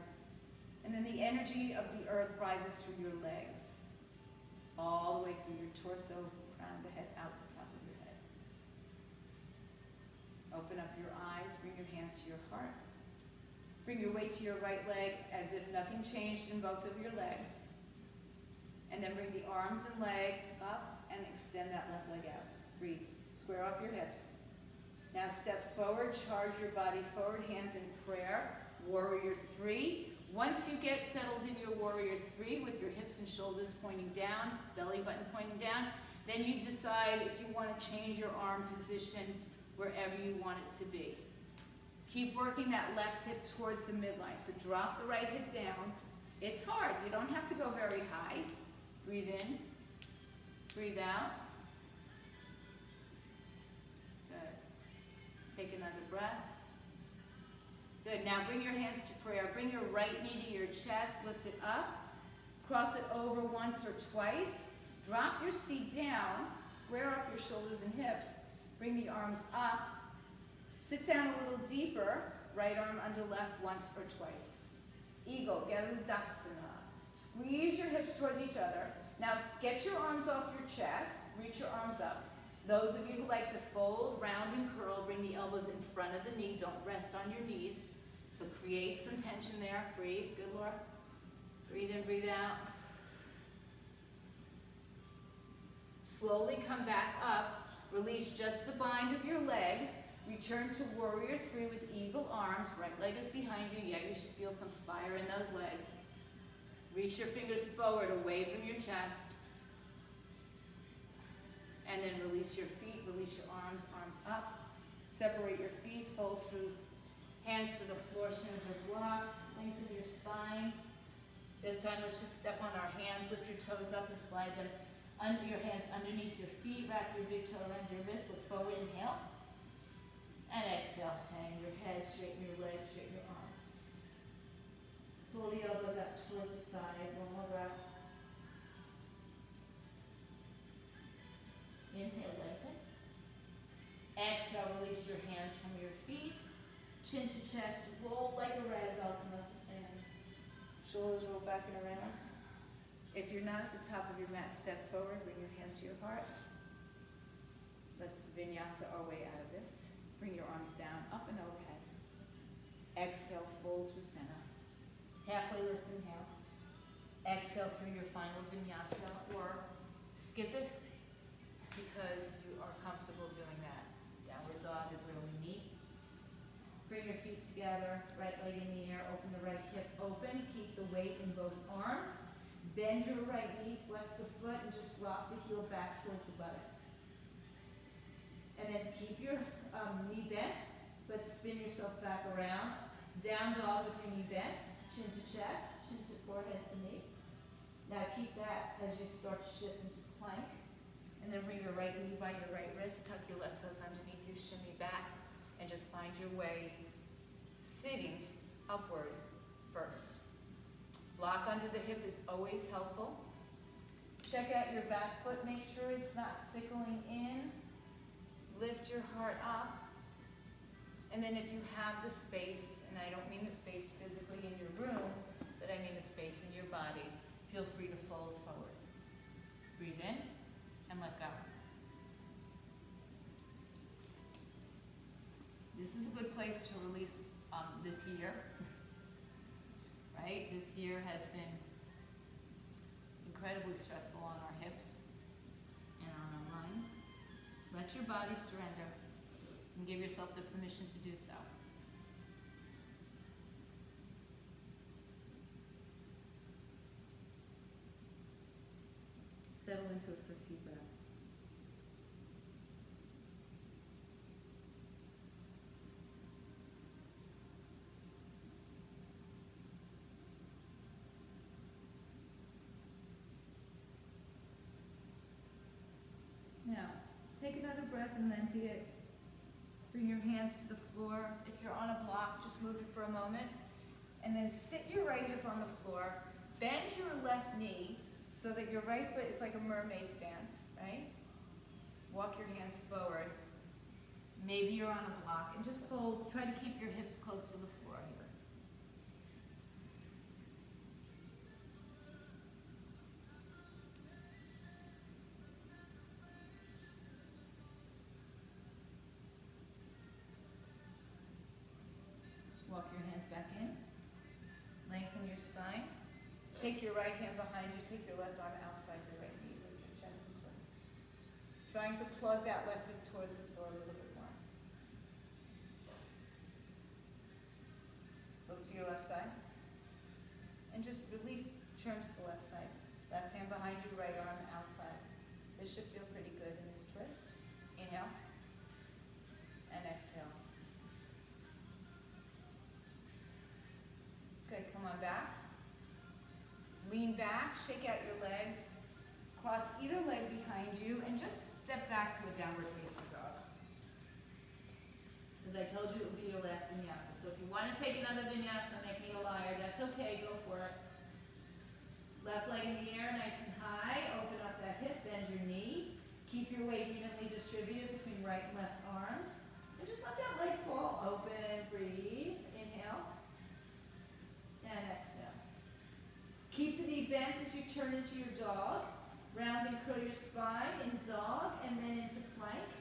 And then the energy of the earth rises through your legs, all the way through your torso, crown of the head, out the top of your head. Open up your eyes, bring your hands to your heart. Bring your weight to your right leg as if nothing changed in both of your legs. And then bring the arms and legs up and extend that left leg out. Breathe. Square off your hips. Now step forward, charge your body forward, hands in prayer. Warrior three. Once you get settled in your warrior three with your hips and shoulders pointing down, belly button pointing down, then you decide if you want to change your arm position wherever you want it to be. Keep working that left hip towards the midline. So drop the right hip down. It's hard. You don't have to go very high. Breathe in. Breathe out. Good. Take another breath. Good. Now bring your hands to prayer. Bring your right knee to your chest. Lift it up. Cross it over once or twice. Drop your seat down. Square off your shoulders and hips. Bring the arms up. Sit down a little deeper. Right arm under left once or twice. Eagle, Garudasana. Squeeze your hips towards each other. Now get your arms off your chest. Reach your arms up. Those of you who like to fold, round, and curl, bring the elbows in front of the knee. Don't rest on your knees. So create some tension there. Breathe. Good, Laura. Breathe in, breathe out. Slowly come back up. Release just the bind of your legs. Return to warrior three with eagle arms. Right leg is behind you. Yeah, you should feel some fire in those legs. Reach your fingers forward, away from your chest. And then release your feet, release your arms, arms up. Separate your feet, fold through, hands to the floor, shins or blocks. Lengthen your spine. This time, let's just step on our hands. Lift your toes up and slide them under your hands underneath your feet. Wrap your big toe around your wrist. Look forward, inhale. And exhale. Hang your head, straighten your legs, straighten your arms. Pull the elbows up towards the side. One more breath. Inhale, lengthen. Exhale, release your hands from your feet. Chin to chest, roll like a rag doll, come up to stand. Shoulders roll back and around. If you're not at the top of your mat, step forward, bring your hands to your heart. Let's vinyasa our way out of this. Bring your arms down, up and overhead. Exhale, fold through center. Halfway lift, inhale. Exhale through your final vinyasa, or skip it because you are comfortable doing that. Downward dog is really neat. Bring your feet together, right leg in the air, open the right hip open, keep the weight in both arms. Bend your right knee, flex the foot, and just drop the heel back towards the buttocks. And then keep your knee bent, but spin yourself back around. Down dog with your knee bent, chin to chest, chin to forehead to knee. Now keep that as you start to shift into plank. And And then bring your right knee by your right wrist, tuck your left toes underneath you, shimmy back, and just find your way sitting upward first. Block under the hip is always helpful. Check out your back foot, make sure it's not sickling in. Lift your heart up. And then if you have the space, and I don't mean the space physically in your room, but I mean the space in your body, feel free to fold forward. Breathe in and let go. This is a good place to release this year, right? This year has been incredibly stressful on our hips and on our minds. Let your body surrender and give yourself the permission to do so. Settle into it for a few breaths. Now, take another breath and then bring your hands to the floor. If you're on a block, just move it for a moment. And then sit your right hip on the floor. Bend your left knee so that your right foot is like a mermaid stance, right? Walk your hands forward. Maybe you're on a block and just fold. Try to keep your hips close to the floor here. Walk your hands back in. Lengthen your spine. Take your right hand behind you. Take your left arm outside your right knee. Lift your chest and twist. Trying to plug that left hip towards the floor a little bit more. Look to your left side. And just release, turn to the left side. Left hand behind you, right arm outside. This should feel pretty good in this twist. Inhale. And exhale. Good, come on back. Lean back, shake out your legs. Cross either leg behind you and just step back to a downward facing dog. As I told you, it would be your last vinyasa. So if you want to take another vinyasa, make me a liar, that's okay, go for it. Left leg in the air, nice and high. Open up that hip, bend your knee. Keep your weight evenly distributed between right and left arms. And just let that leg fall open, breathe. Inhale. And exhale. Keep the knee bent as you turn into your dog. Round and curl your spine in dog and then into plank.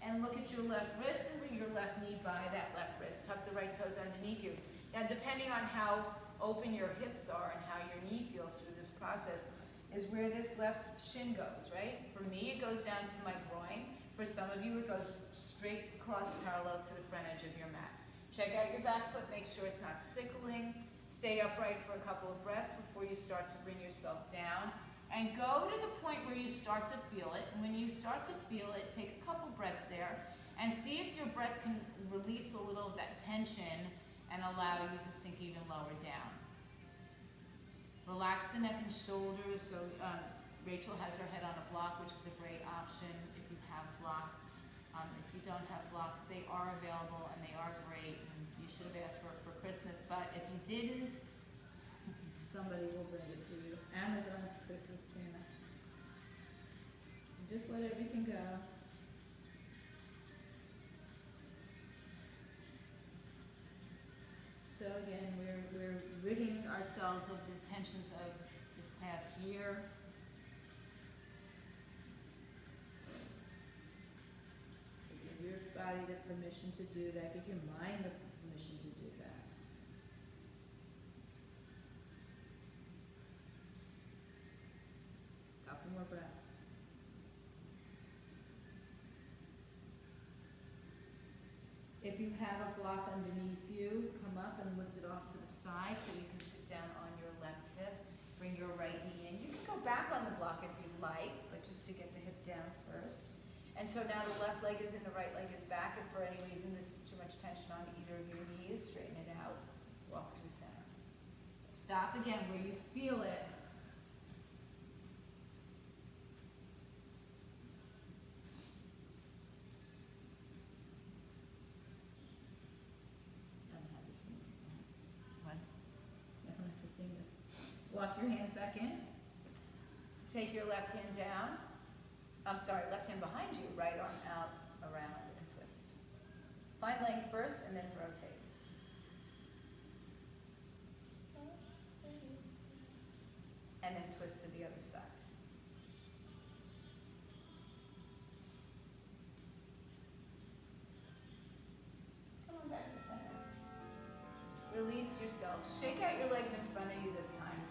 And look at your left wrist and bring your left knee by that left wrist. Tuck the right toes underneath you. Now, depending on how open your hips are and how your knee feels through this process is where this left shin goes, right? For me, it goes down to my groin. For some of you, it goes straight across parallel to the front edge of your mat. Check out your back foot. Make sure it's not sickling. Stay upright for a couple of breaths before you start to bring yourself down. And go to the point where you start to feel it. And when you start to feel it, take a couple breaths there and see if your breath can release a little of that tension and allow you to sink even lower down. Relax the neck and shoulders. So Rachel has her head on a block, which is a great option if you have blocks. If you don't have blocks, they are available and they are great. And you should have asked for it for Christmas, but if you didn't, somebody will bring it to you. Amazon, Christmas, Santa. And just let everything go. So again, we're ridding ourselves of the tensions of this past year. So give your body the permission to do that. Give your mind the permission to do that. Couple more breaths. If you have a block underneath you, come up and lift it off to the side so you can sit down on your left hip. Bring your right knee in. You can go back on the block if you'd like, but just to get the hip down first. And so now the left leg is in, the right leg is back. If for any reason this is too much tension on either of your knees, straighten it out. Walk through center. Stop again where you feel it. Walk your hands back in. Take your left hand down. Left hand behind you, right arm out, around, and twist. Find length first, and then rotate. And then twist to the other side. Come on back to center. Release yourself. Shake out your legs in front of you this time.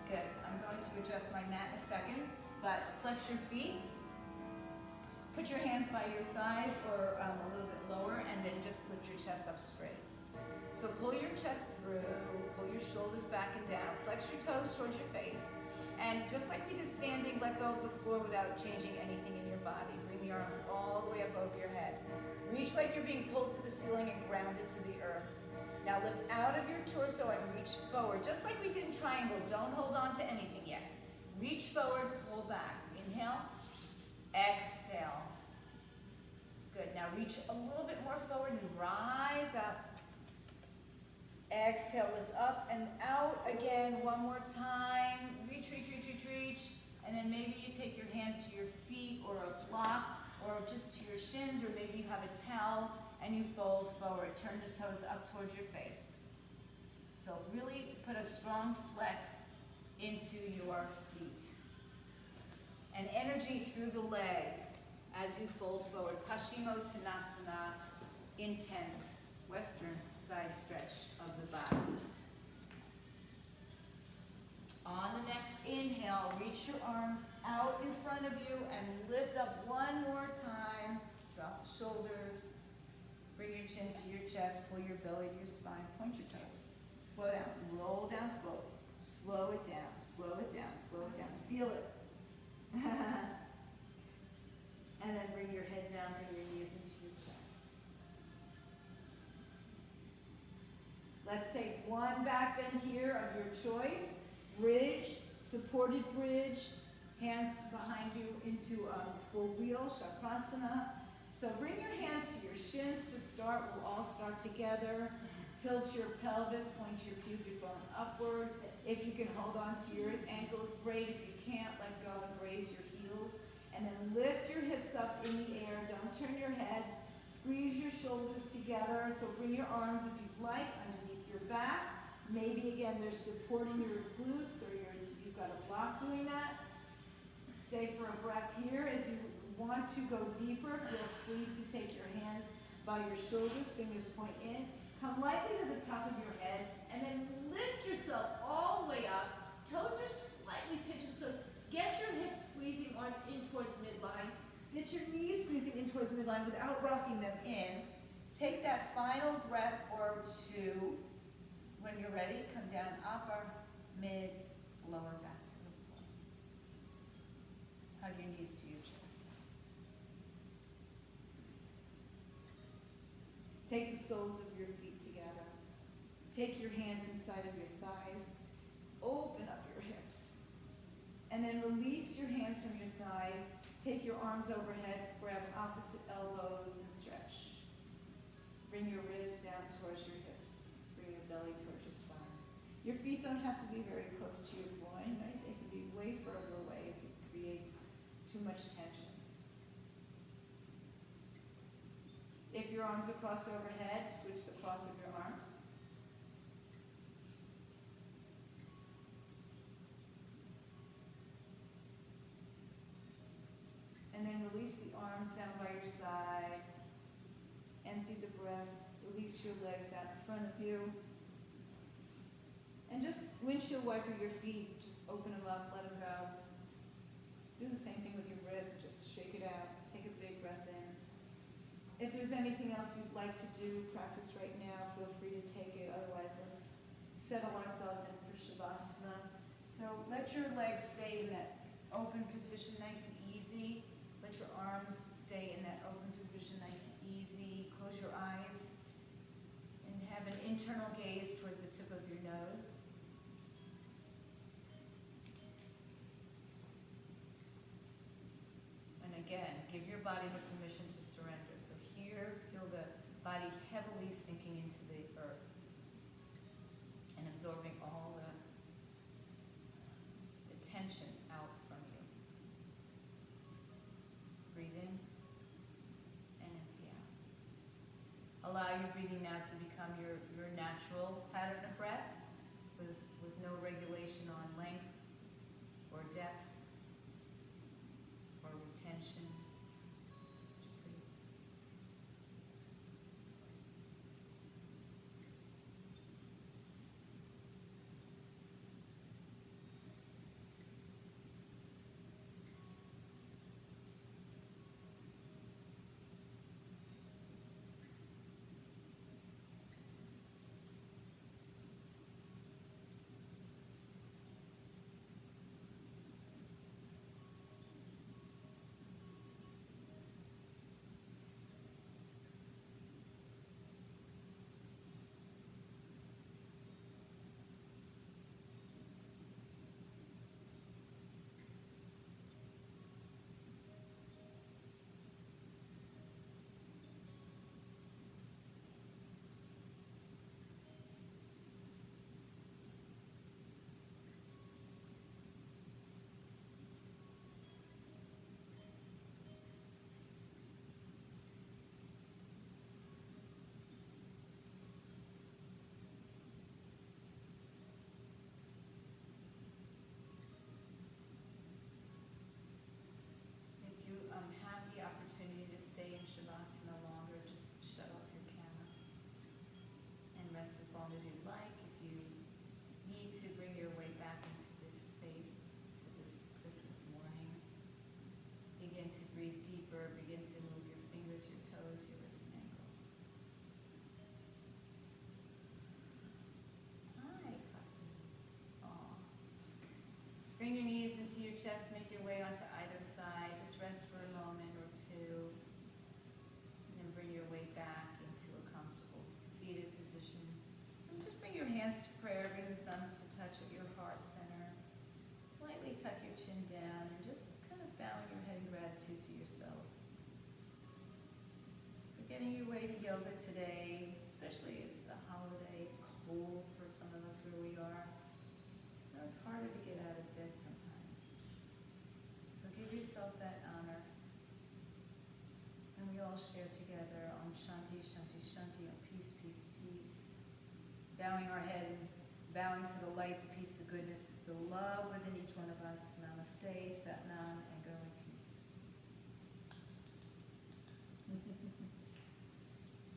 Good. I'm going to adjust my mat in a second, but flex your feet. Put your hands by your thighs or a little bit lower, and then just lift your chest up straight. So pull your chest through, pull your shoulders back and down, flex your toes towards your face, and just like we did standing, let go of the floor without changing anything in your body. Bring the arms all the way up over your head. Reach like you're being pulled to the ceiling and grounded to the earth. Now lift out of your torso and reach forward, just like we did in triangle. Don't hold on to anything yet. Reach forward, pull back. Inhale, exhale. Good. Now reach a little bit more forward and rise up. Exhale, lift up and out again. One more time. Reach, reach, reach, reach, reach. And then maybe you take your hands to your feet or a block or just to your shins, or maybe you have a towel and you fold forward. Turn the toes up towards your face. So really put a strong flex into your feet. And energy through the legs as you fold forward. Paschimottanasana, intense Western side stretch of the body. On the next inhale, reach your arms out in front of you and lift up one more time. Drop the shoulders. Bring your chin to your chest. Pull your belly to your spine. Point your toes. Slow down. Roll down slowly. Slow it down. Slow it down. Slow it down. Feel it. And then bring your head down. Bring your knees into your chest. Let's take one back bend here of your choice. Bridge, supported bridge, hands behind you into a full wheel, Chakrasana. So bring your hands to your shins to start. We'll all start together. Tilt your pelvis, point your pubic bone upwards. If you can hold on to your ankles, great. If you can't, let go and raise your heels. And then lift your hips up in the air. Don't turn your head. Squeeze your shoulders together. So bring your arms, if you'd like, underneath your back. Maybe again they're supporting your glutes, or you've got a block doing that. Stay for a breath here. As you want to go deeper, feel free to take your hands by your shoulders, fingers point in. Come lightly to the top of your head, and then lift yourself all the way up. Toes are slightly pigeon, so get your hips squeezing in towards midline. Get your knees squeezing in towards midline without rocking them in. Take that final breath or two. When you're ready, come down upper, mid, lower back to the floor. Hug your knees to your chest. Take the soles of your feet together. Take your hands inside of your thighs. Open up your hips. And then release your hands from your thighs. Take your arms overhead, grab opposite elbows and stretch. Bring your ribs down towards your hips. Bring your belly towards your spine. Your feet don't have to be very close to your groin, right? They can be way further away if it creates too much tension. If your arms are crossed overhead, switch the cross of your arms. And then release the arms down by your side. Empty the breath. Release your legs out in front of you. And just windshield wiper your feet. Just open them up, let them go. Do the same thing with your wrists. Just shake it out. Take a big breath in. If there's anything else you'd like to do, practice right now, feel free to take it. Otherwise, let's settle ourselves in for Shavasana. So let your legs stay in that open position, nice and easy. Let your arms stay in that open position, nice and easy. Close your eyes and have an internal gaze towards the tip of your nose. And again, give your body the permission to surrender. So here, feel the body heavily sinking into the earth and absorbing all the allow your breathing now to become your natural pattern of breath with no regulation on length or depth or retention. Just breathe. If you have the opportunity to stay in Shavasana longer, just shut off your camera and rest as long as you'd like. If you need to bring your way back into this space, to this Christmas morning, begin to breathe deeper, begin to move your fingers, your toes, your wrists and ankles. Hi, Coffee. Aw. Bring your knees into your chest, make your way onto either side. Just rest for a moment or two. And then bring your way back into a comfortable seated position. And just bring your hands to prayer, bring your thumbs to touch at your heart center. Lightly tuck your chin down and just kind of bowing your head in gratitude to yourselves. For getting your way to yoga today, especially it's a holiday, it's cold for some of us where we are. You know, it's harder to get out of bed sometimes. So give yourself that honor. And we all share together Om Shanti, Shanti, Shanti, Om peace, peace, peace. Bowing our head and bowing to the light, the peace, the goodness, the love within each one of us. Namaste, Satnam, and go in peace.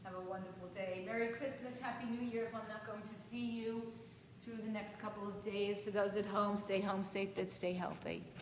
Have a wonderful day. Merry Christmas, Happy New Year if I'm not going to see you through the next couple of days. For those at home, stay fit, stay healthy.